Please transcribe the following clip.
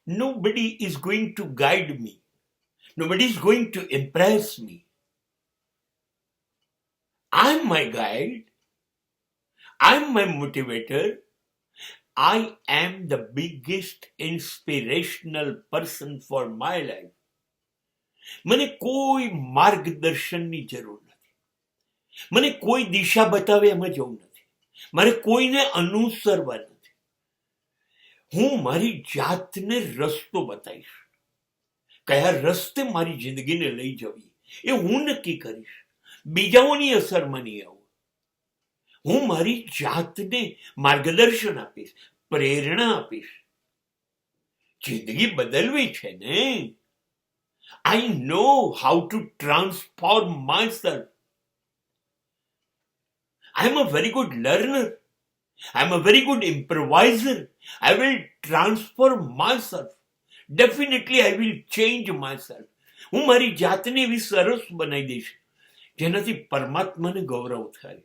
Nobody is going to guide me. Nobody is going to impress me. I'm my guide. I'm my motivator. I am the biggest inspirational person for my life. મને કોઈ માર્ગદર્શનની જરૂર નથી. મને કોઈ દિશા બતાવે એમાં જવું નથી. મારે કોઈને અનુસરવા નથી. હું મારી જાતને રસ્તો બતાવીશ. કયા રસ્તે મારી જિંદગીને લઈ જવી એ હું નક્કી કરીશ. બીજાઓની અસરમાં નહીં આવું. હું મારી જાતને માર્ગદર્શન આપીશ, પ્રેરણા આપીશ. જિંદગી બદલવી છે ને. I know how to transform myself. I am a very good learner. I am a very good improviser. I will transform myself. Definitely I will change myself. હું મારી જાતને એવી સરસ બનાવી દઈશ જેનાથી પરમાત્માને ગૌરવ થાય.